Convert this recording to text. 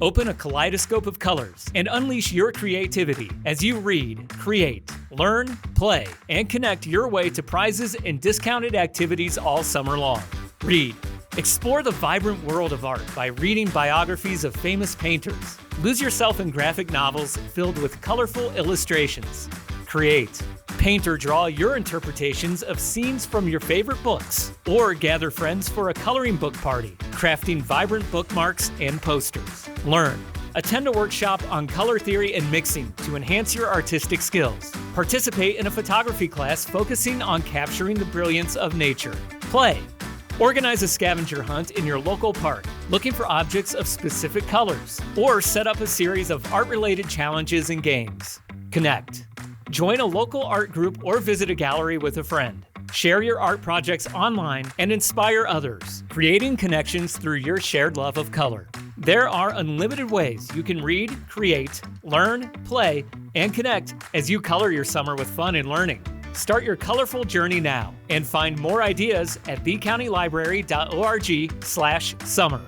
Open a kaleidoscope of colors and unleash your creativity as you read, create, learn, play, and connect your way to prizes and discounted activities all summer long. Read. Explore the vibrant world of art by reading biographies of famous painters. Lose yourself in graphic novels filled with colorful illustrations. Create. Paint or draw your interpretations of scenes from your favorite books, or gather friends for a coloring book party, crafting vibrant bookmarks and posters. Learn. Attend a workshop on color theory and mixing to enhance your artistic skills. Participate in a photography class focusing on capturing the brilliance of nature. Play. Organize a scavenger hunt in your local park, looking for objects of specific colors, or set up a series of art-related challenges and games. Connect. Join a local art group or visit a gallery with a friend. Share your art projects online and inspire others, creating connections through your shared love of color. There are unlimited ways you can read, create, learn, play, and connect as you color your summer with fun and learning. Start your colorful journey now and find more ideas at bcountylibrary.org/summer.